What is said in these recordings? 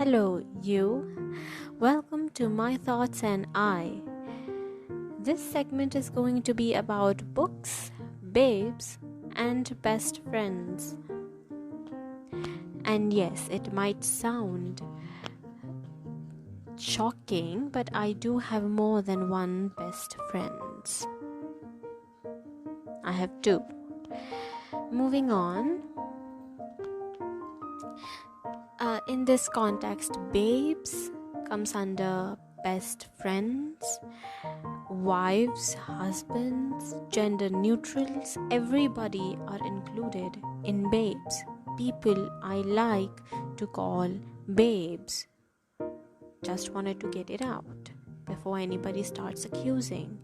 Hello, you. Welcome to My Thoughts and I. This segment is going to be about books, babes, and best friends. And yes, it might sound shocking, but I do have more than one best friends. I have two. Moving on. In this context, babes comes under best friends, wives, husbands, gender neutrals. Everybody are included in babes. People I like to call babes. Just wanted to get it out before anybody starts accusing.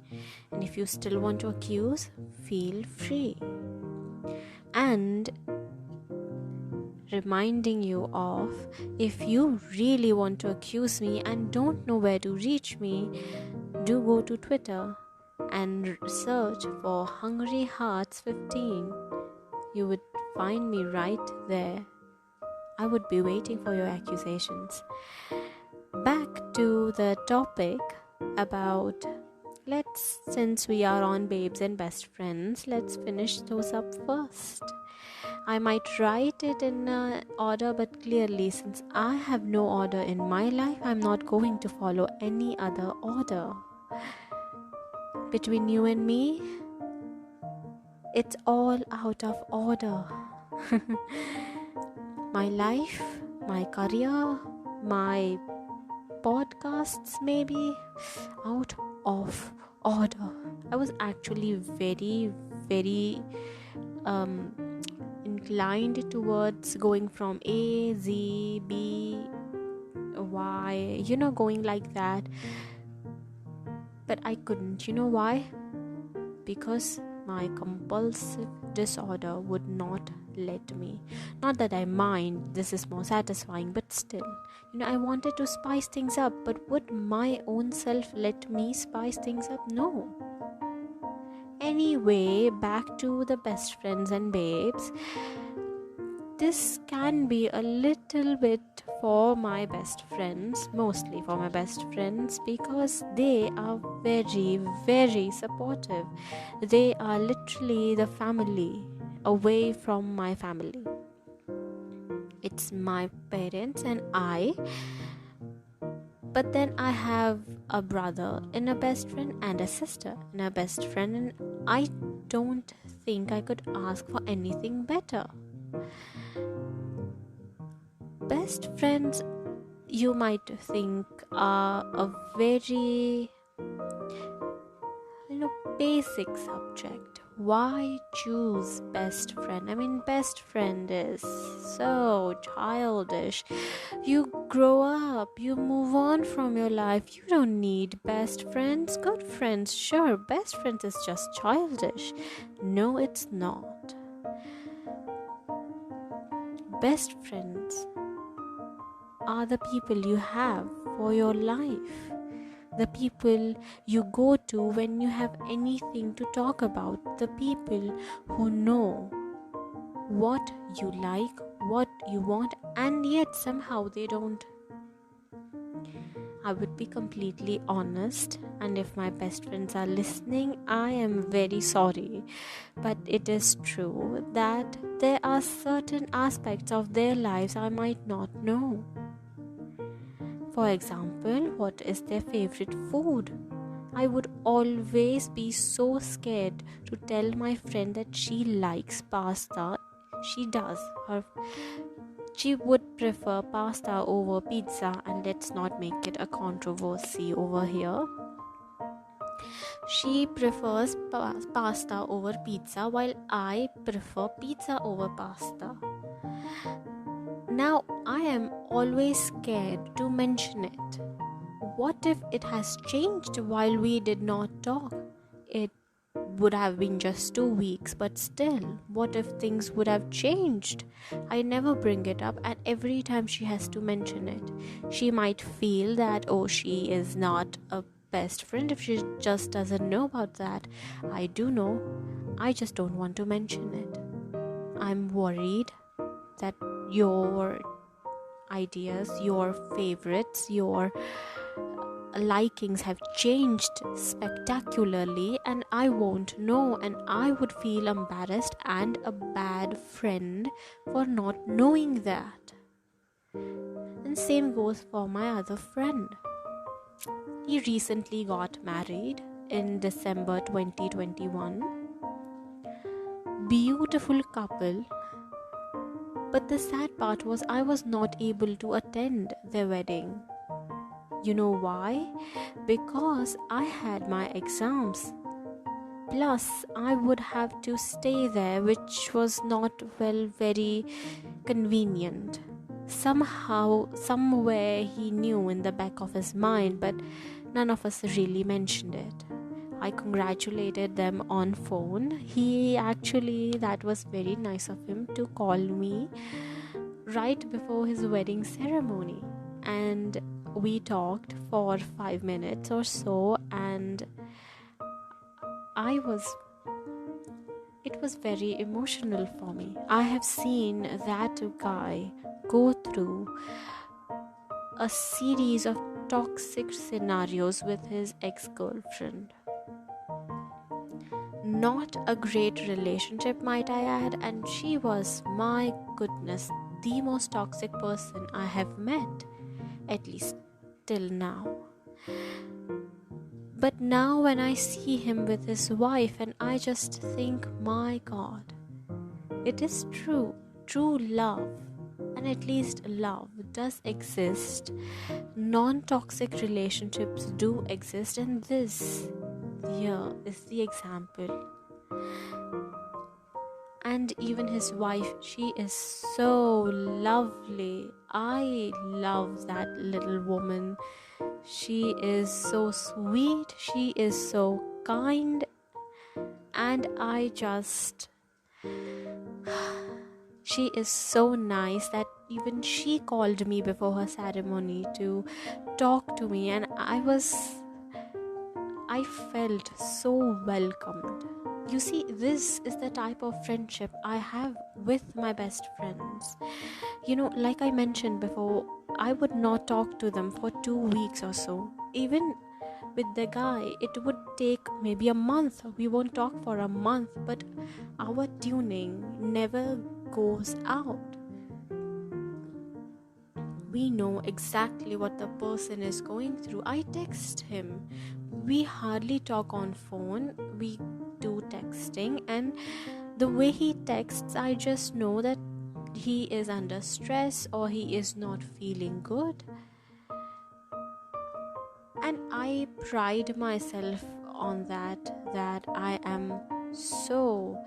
And if you still want to accuse, feel free. And reminding you of, if you really want to accuse me and don't know where to reach me, do go to Twitter and search for Hungry Hearts 15. You would find me right there. I would be waiting for your accusations. Back to the topic about, since we are on babes and best friends, let's finish those up first. I might write it in order, but clearly, since I have no order in my life, I'm not going to follow any other order. Between you and me, it's all out of order. My life, my career, my podcasts maybe out of order. I was actually very, very inclined towards going from A, Z, B, Y, going like that. But I couldn't. You know why? Because my compulsive disorder would not let me. Not that I mind, this is more satisfying, but still. I wanted to spice things up, but would my own self let me spice things up? No. Anyway, back to the best friends and babes. This can be a little bit for my best friends, mostly for my best friends, because they are very, very supportive. They are literally the family away from my family. It's my parents and I. But then I have a brother and a best friend and a sister and a best friend, and I don't think I could ask for anything better. Best friends, you might think, are a very basic subject. Why choose best friend? Best friend is so childish. You grow up, you move on from your life. You don't need best friends. Good friends, sure. Best friends is just childish. No, it's not. Best friends are the people you have for your life. The people you go to when you have anything to talk about. The people who know what you like, what you want, and yet somehow they don't. I would be completely honest, and if my best friends are listening, I am very sorry. But it is true that there are certain aspects of their lives I might not know. For example, what is their favorite food? I would always be so scared to tell my friend that she likes pasta. She does. She would prefer pasta over pizza, and let's not make it a controversy over here. She prefers pasta over pizza, while I prefer pizza over pasta. Now, I am always scared to mention it. What if it has changed while we did not talk? It would have been just 2 weeks, but still, what if things would have changed? I never bring it up, and every time she has to mention it, she might feel that, she is not a best friend if she just doesn't know about that. I do know, I just don't want to mention it. I'm worried that your ideas, your favorites, your likings have changed spectacularly, and I won't know, and I would feel embarrassed and a bad friend for not knowing that. And same goes for my other friend. He recently got married in December 2021. Beautiful couple. But the sad part was I was not able to attend their wedding. You know why? Because I had my exams. Plus, I would have to stay there, which was not very convenient. Somehow, somewhere he knew in the back of his mind, but none of us really mentioned it. I congratulated them on phone. That was very nice of him to call me right before his wedding ceremony. And we talked for 5 minutes or so, and it was very emotional for me. I have seen that guy go through a series of toxic scenarios with his ex-girlfriend. Not a great relationship, might I add, and she was, my goodness, the most toxic person I have met, at least till now. But now when I see him with his wife, and I just think, my God, it is true love, and at least love does exist. Non-toxic relationships do exist, and this here is the example. And even his wife, she is so lovely. I love that little woman. She is so sweet, she is so kind, and she is so nice that even she called me before her ceremony to talk to me, and I felt so welcomed. You see, this is the type of friendship I have with my best friends. Like I mentioned before, I would not talk to them for 2 weeks or so. Even with the guy, it would take maybe a month. We won't talk for a month, but our tuning never goes out. We know exactly what the person is going through. I text him. We hardly talk on phone. We do texting, and the way he texts, I just know that he is under stress or he is not feeling good. And I pride myself on that I am so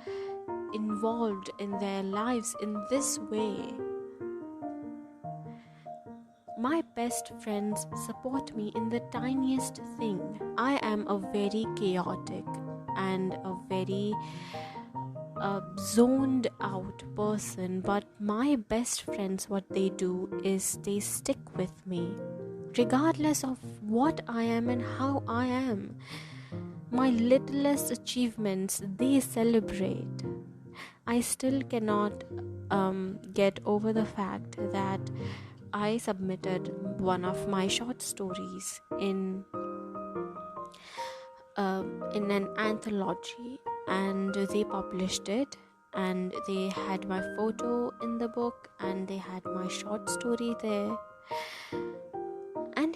involved in their lives in this way. My best friends support me in the tiniest thing. I am a very chaotic and a very zoned out person, but my best friends, what they do is they stick with me regardless of what I am and how I am. My littlest achievements they celebrate. I still cannot get over the fact that I submitted one of my short stories in an anthology, and they published it, and they had my photo in the book, and they had my short story there. And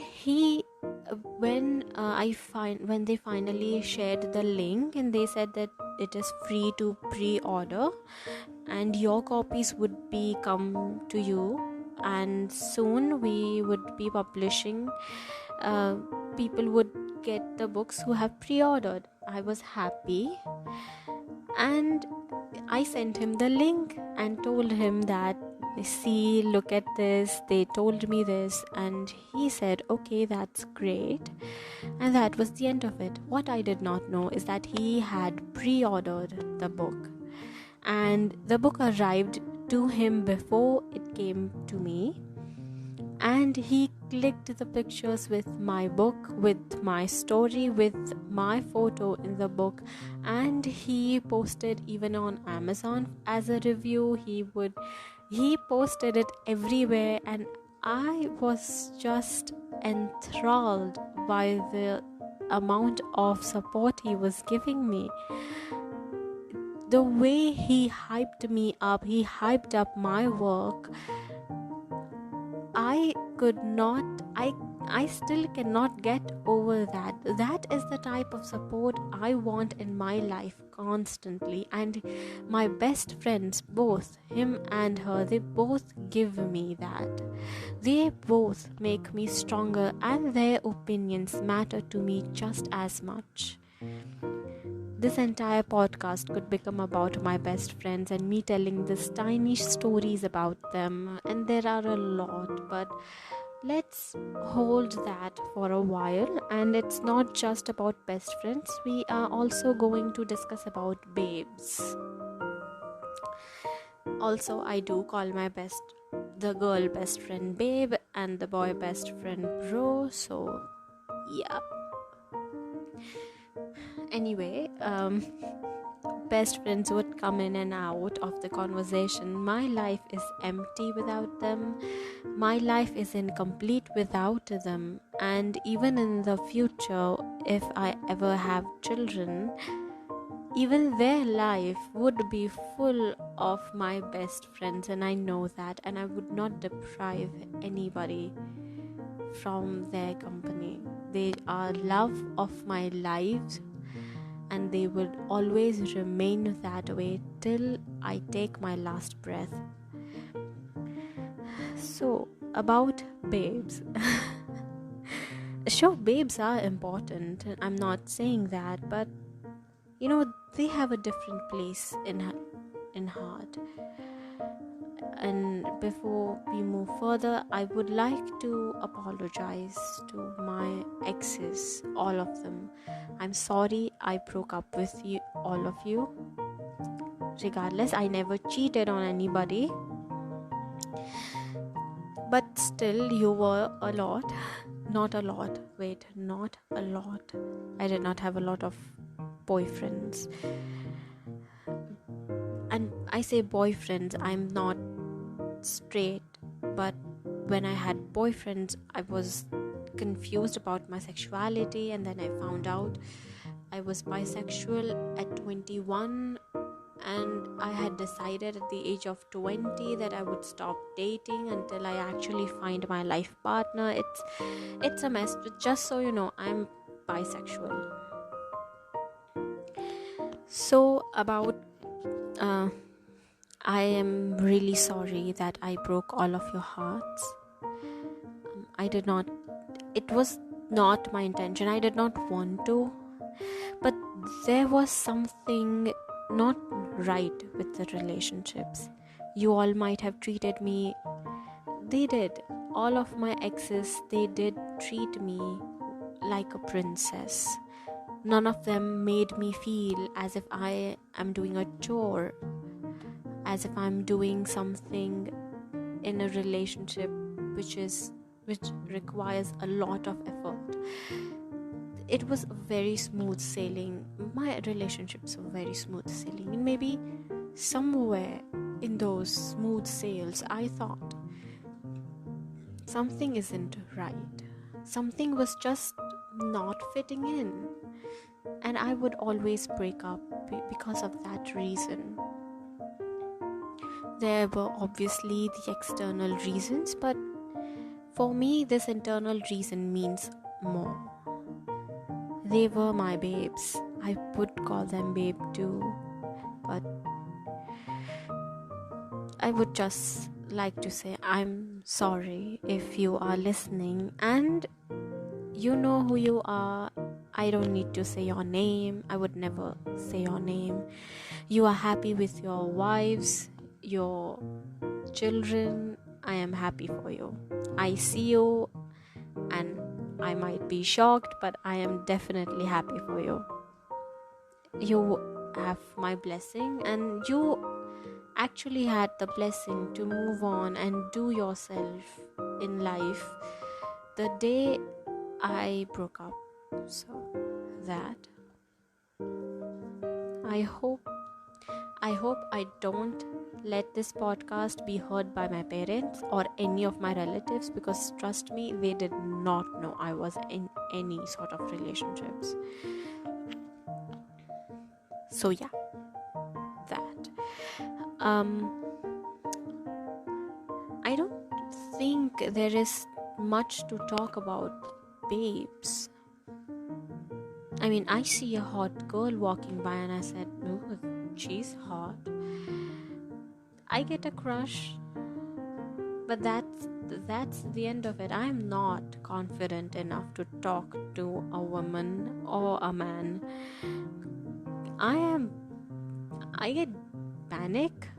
when they finally shared the link, and they said that it is free to pre-order, and your copies would be come to you, and soon we would be publishing. People would get the books who have pre-ordered. I was happy, and I sent him the link and told him that, see, look at this, they told me this, and he said, okay, that's great. And that was the end of it. What I did not know is that he had pre-ordered the book, and the book arrived to him before it came to me, and he clicked the pictures with my book, with my story, with my photo in the book, and he posted even on Amazon as a review. He posted it everywhere, and I was just enthralled by the amount of support he was giving me. The way he hyped me up, he hyped up my work. I still cannot get over that. That is the type of support I want in my life constantly. And my best friends, both him and her, they both give me that. They both make me stronger, and their opinions matter to me just as much. This entire podcast could become about my best friends and me telling these tiny stories about them, and there are a lot, but let's hold that for a while. And it's not just about best friends, we are also going to discuss about babes. Also, I do call the girl best friend babe and the boy best friend bro, so yeah. Anyway, best friends would come in and out of the conversation. My life is empty without them. My life is incomplete without them. And even in the future, if I ever have children, even their life would be full of my best friends, and I know that, and I would not deprive anybody from their company. They are love of my life, and they will always remain that way till I take my last breath. So, about babes. Sure, babes are important, I'm not saying that, but they have a different place in heart. And before we move further, I would like to apologize to my exes, all of them. I'm sorry I broke up with you, all of you. Regardless, I never cheated on anybody. But still, you were a lot. Not a lot. I did not have a lot of boyfriends. And I say boyfriends, I'm not straight, but when I had boyfriends, I was confused about my sexuality, and then I found out I was bisexual at 21, and I had decided at the age of 20 that I would stop dating until I actually find my life partner. It's a mess, but just so you know, I'm bisexual. So about I am really sorry that I broke all of your hearts. It was not my intention. I did not want to. But there was something not right with the relationships. You all might have treated me. They did. All of my exes, they did treat me like a princess. None of them made me feel as if I am doing a chore, as if I'm doing something in a relationship which requires a lot of effort. It was very smooth sailing. My relationships were very smooth sailing, and maybe somewhere in those smooth sails I thought something isn't right. Something was just not fitting in, and I would always break up because of that reason. There were obviously the external reasons, but for me, this internal reason means more. They were my babes. I would call them babe too, but I would just like to say I'm sorry if you are listening, and you know who you are. I don't need to say your name. I would never say your name. You are happy with your wives, your children. I am happy for you. I see you, and I might be shocked, but I am definitely happy for you. You have my blessing, and you actually had the blessing to move on and do yourself in life the day I broke up. So that I I hope I don't let this podcast be heard by my parents or any of my relatives, because trust me, they did not know I was in any sort of relationships. So yeah, that. I don't think there is much to talk about babes. I mean, I see a hot girl walking by and I said, "Ooh, she's hot." I get a crush, but that's the end of it. I'm not confident enough to talk to a woman or a man. I get panic,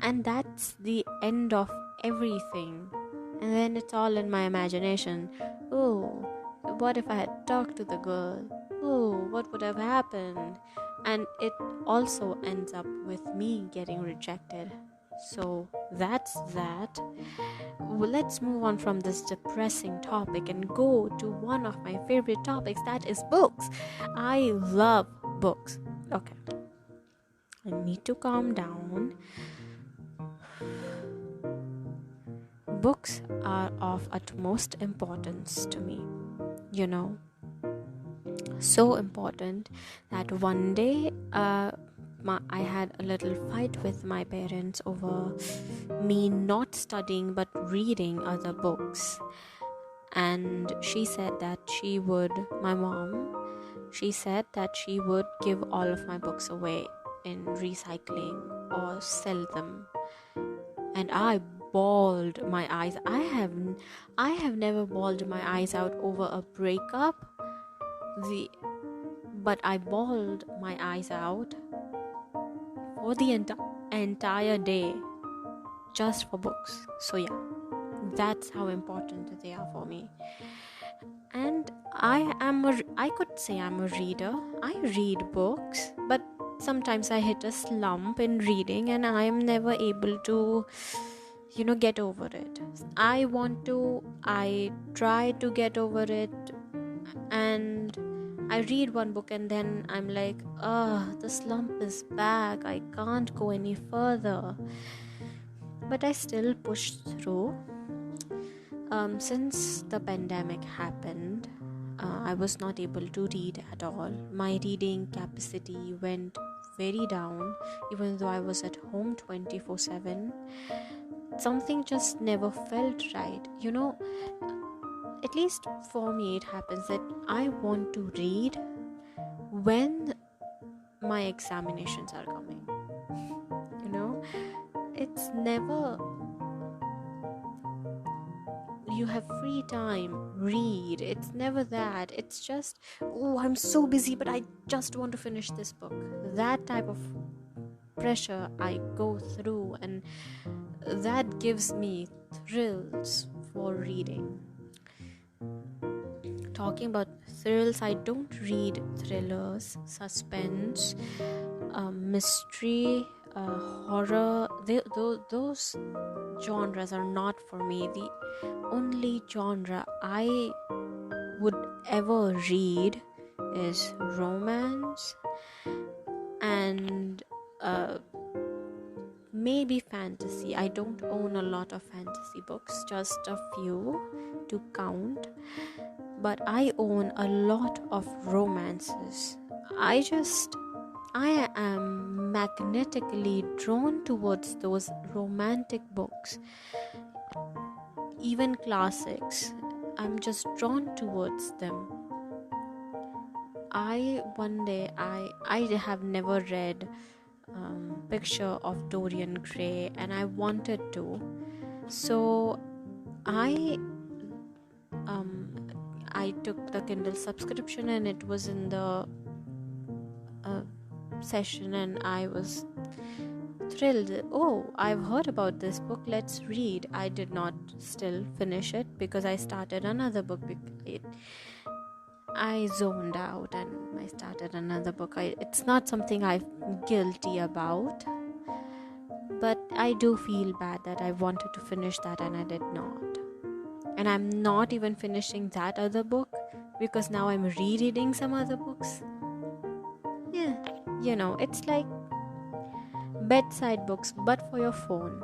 and that's the end of everything. And then it's all in my imagination. Oh, what if I had talked to the girl? Oh, what would have happened? And it also ends up with me getting rejected. So that's that. Well, let's move on from this depressing topic and go to one of my favorite topics, that is books. I love books. Okay, I need to calm down. Books are of utmost importance to me, so important that one day I had a little fight with my parents over me not studying but reading other books. And she said that my mom, she said that she would give all of my books away in recycling or sell them. And I bawled my eyes. I have never bawled my eyes out over a breakup. But I bawled my eyes out for the entire day just for books. So yeah, that's how important they are for me. And I could say I'm a reader. I read books, but sometimes I hit a slump in reading and I am never able to get over it. I try to get over it, and I read one book and then I'm like, the slump is back. I can't go any further. But I still push through. Since the pandemic happened, I was not able to read at all. My reading capacity went very down, even though I was at home 24/7. Something just never felt right. At least for me, it happens that I want to read when my examinations are coming. It's never you have free time, read. It's never that. It's just, I'm so busy, but I just want to finish this book. That type of pressure I go through, and that gives me thrills for reading. Talking about thrills, I don't read thrillers, suspense, mystery, horror. Those genres are not for me. The only genre I would ever read is romance and maybe fantasy. I don't own a lot of fantasy books, just a few to count, but I own a lot of romances. I am magnetically drawn towards those romantic books, even classics. I'm just drawn towards them. One day I have never read Picture of Dorian Gray, and I wanted to. So I took the Kindle subscription, and it was in the session, and I was thrilled. Oh, I've heard about this book, let's read. I did not still finish it because I started another book. I zoned out and I started another book. It's not something I'm guilty about, but I do feel bad that I wanted to finish that and I did not. And I'm not even finishing that other book because now I'm rereading some other books. Yeah, it's like bedside books, but for your phone.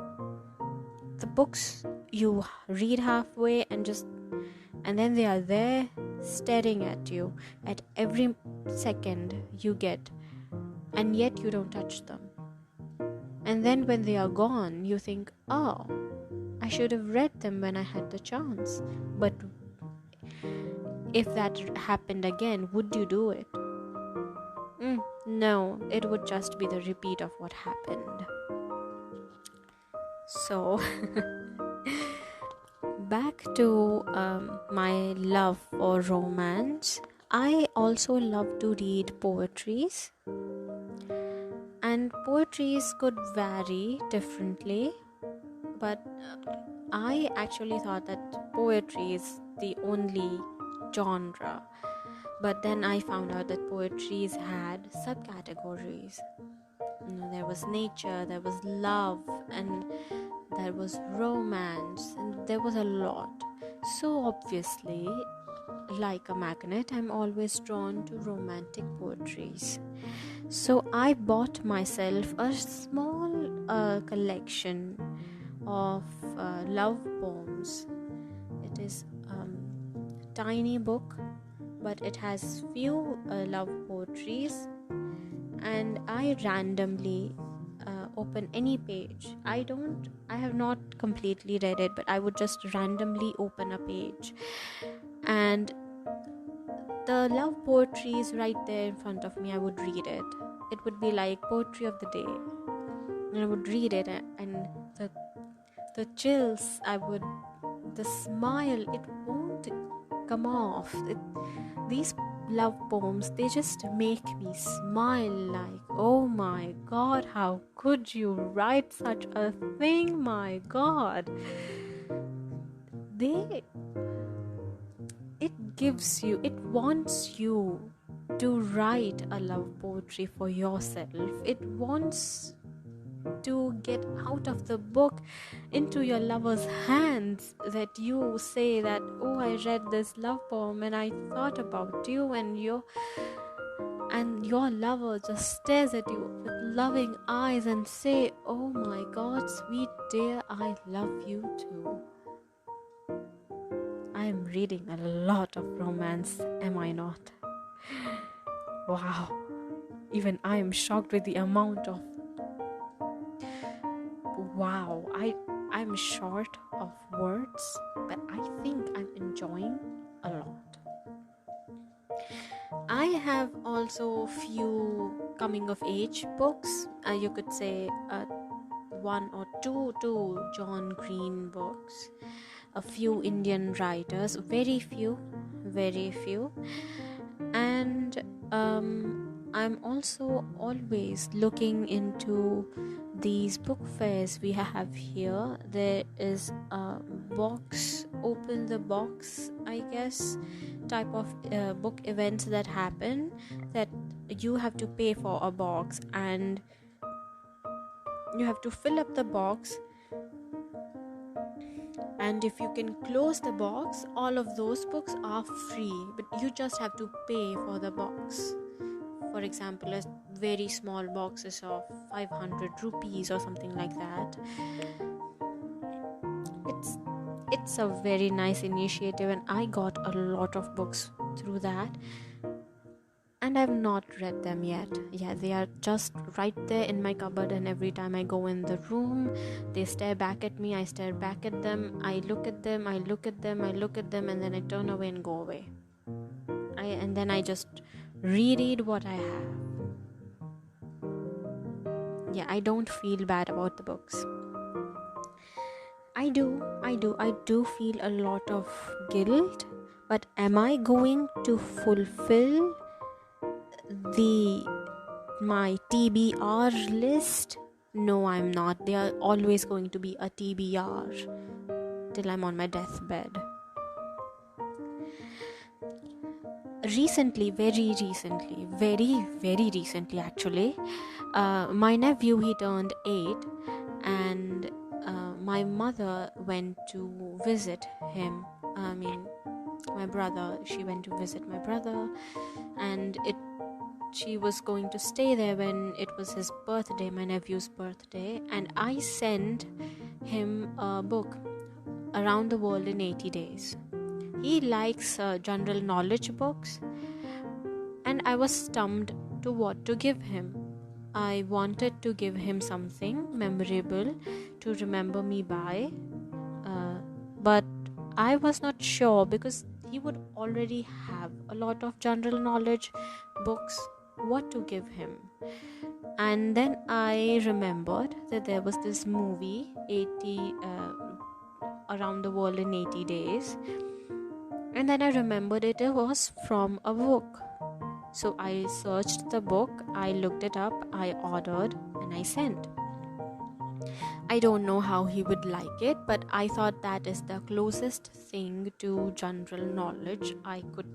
The books you read halfway and then they are there staring at you at every second you get, and yet you don't touch them. And then when they are gone, you think, oh, I should have read them when I had the chance. But if that happened again, would you do it? No, it would just be the repeat of what happened. So back to my love for romance. I also love to read poetries, and poetries could vary differently, but I actually thought that poetry is the only genre. But then I found out that poetries had subcategories. There was nature, there was love, and there was romance, and there was a lot. So obviously, like a magnet, I'm always drawn to romantic poetries. So I bought myself a small collection of love poems. It is a tiny book, but it has few love poetries, and I randomly open any page. I have not completely read it, but I would just randomly open a page, and the love poetry is right there in front of me. I would read it. It would be like poetry of the day, and I would read it, and the chills, the smile, it won't come off. These love poems, they just make me smile like, oh my god, how could you write such a thing? My god, it wants you to write a love poetry for yourself. It wants to get out of the book into your lover's hands, that you say that, oh, I read this love poem and I thought about you, and your lover just stares at you with loving eyes and say, oh my god, sweet dear, I love you too. I am reading a lot of romance, am I not? Wow, even I am shocked with the amount of wow. I'm short of words, but I think I'm enjoying a lot. I have also few coming of age books. You could say one or two John Green books, a few Indian writers, very few, and I'm also always looking into these book fairs we have here. There is a box, open the box, I guess, type of book events that happen, that you have to pay for a box and you have to fill up the box, and if you can close the box, all of those books are free, but you just have to pay for the box. For example, a very small boxes of 500 rupees or something like that. It's a very nice initiative, and I got a lot of books through that, and I've not read them yet. Yeah, they are just right there in my cupboard, and every time I go in the room, they stare back at me, I stare back at them, I look at them, and then I turn away and go away. And then I just reread what I have. Yeah, I don't feel bad about the books. I do feel a lot of guilt, but am I going to fulfill my TBR list? No, I'm not. They are always going to be a TBR till I'm on my deathbed. Very recently actually, my nephew, he turned 8, and my mother went to visit him. My brother, she went to visit my brother, and she was going to stay there when it was his birthday, my nephew's birthday, and I sent him a book, Around the World in 80 Days. He likes general knowledge books, and I was stumped to what to give him. I wanted to give him something memorable to remember me by, but I was not sure because he would already have a lot of general knowledge books, what to give him. And then I remembered that there was this movie, Around the World in 80 Days, and then I remembered it was from a book. So I searched the book, I looked it up, I ordered, and I sent. I don't know how he would like it, but I thought that is the closest thing to general knowledge I could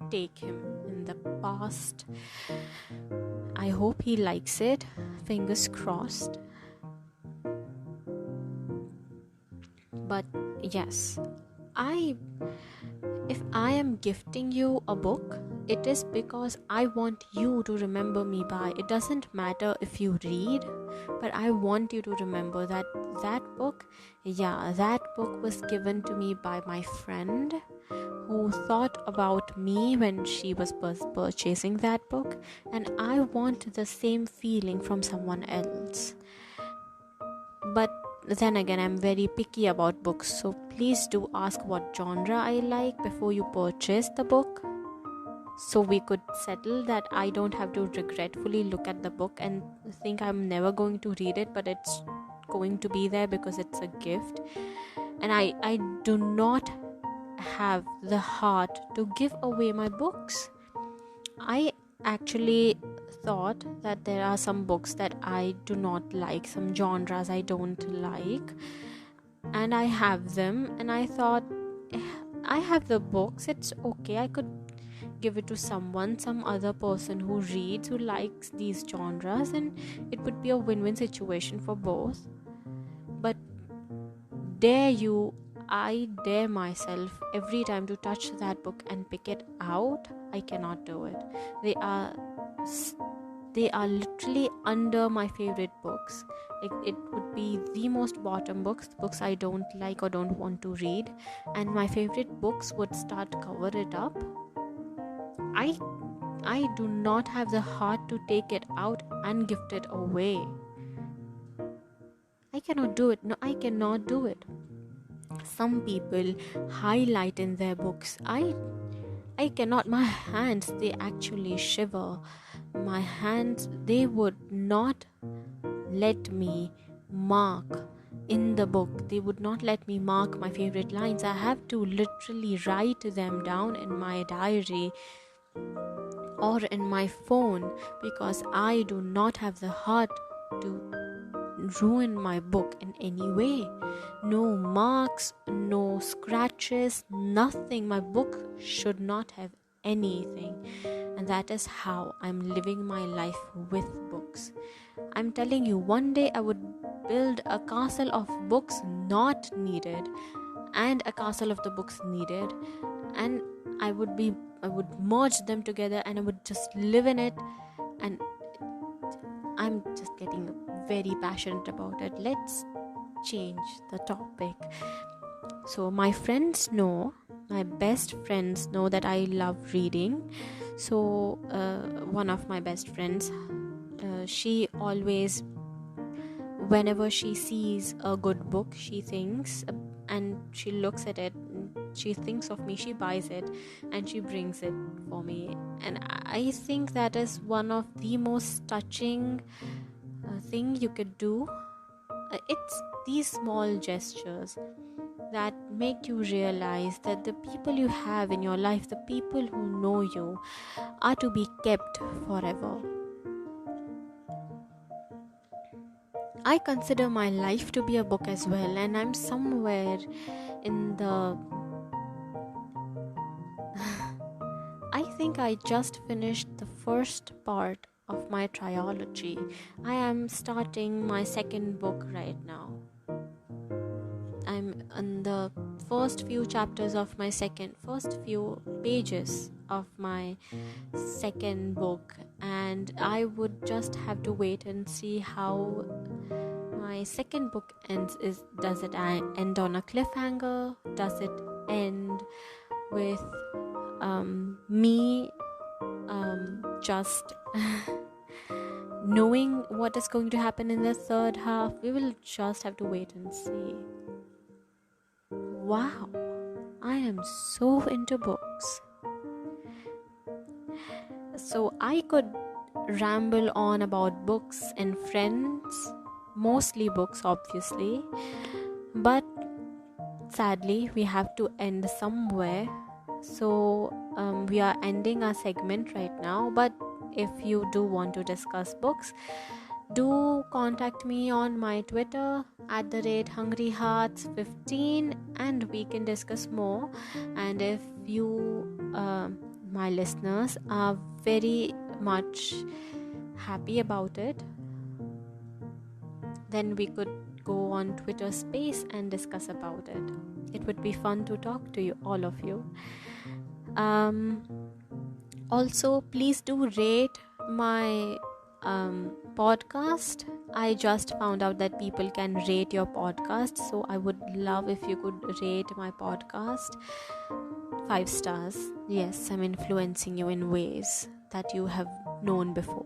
take him in the past. I hope he likes it. Fingers crossed. But yes, if I am gifting you a book, it is because I want you to remember me by. It doesn't matter if you read, but I want you to remember that book was given to me by my friend who thought about me when she was purchasing that book, and I want the same feeling from someone else. But then again, I'm very picky about books, so please do ask what genre I like before you purchase the book, so we could settle that I don't have to regretfully look at the book and think I'm never going to read it, but it's going to be there because it's a gift. And I do not have the heart to give away my books. I actually thought that there are some books that I do not like, some genres I don't like, and I have them, and I thought, I have the books, it's okay, I could give it to some other person who reads, who likes these genres, and it would be a win-win situation for both. But I dare myself every time to touch that book and pick it out. I cannot do it. They are literally under my favorite books. Like, it would be the most bottom books I don't like or don't want to read, and my favorite books would start cover it up. I do not have the heart to take it out and gift it away. I cannot do it. No, I cannot do it. Some people highlight in their books. I cannot. My hands, they actually shiver. My hands, they would not let me mark in the book. They would not let me mark my favorite lines. I have to literally write them down in my diary or in my phone, because I do not have the heart to ruin my book in any way. No marks, no scratches, nothing. My book should not have anything. And that is how I'm living my life with books. I'm telling you, one day I would build a castle of books not needed and a castle of the books needed, and I would merge them together and I would just live in it. And I'm just getting very passionate about it. Let's change the topic. So my best friends know that I love reading. So one of my best friends, she always, whenever she sees a good book, she thinks, and she looks at it, she thinks of me, she buys it and she brings it for me. And I think that is one of the most touching thing you could do. It's these small gestures that make you realize that the people you have in your life, the people who know you, are to be kept forever. I consider my life to be a book as well, and I'm somewhere in the I think I just finished the first part of my trilogy. I am starting my second book right now. I'm in the first few pages of my second book, and I would just have to wait and see how my second book ends. Does it end on a cliffhanger? Does it end with me just knowing what is going to happen in the third half? We will just have to wait and see. Wow, I am so into books. So I could ramble on about books and friends, mostly books obviously, but sadly we have to end somewhere. So we are ending our segment right now, but if you do want to discuss books, do contact me on my Twitter @hungryhearts15 and we can discuss more. And if you my listeners are very much happy about it, then we could go on Twitter Space and discuss about it. It would be fun to talk to you, all of you. Also, please do rate my podcast. I just found out that people can rate your podcast, so I would love if you could rate my podcast 5 stars. Yes, I'm influencing you in ways that you have known before.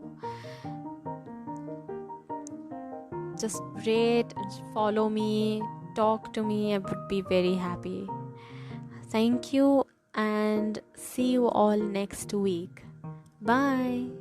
Just rate, follow me, talk to me. I would be very happy. Thank you and see you all next week. Bye.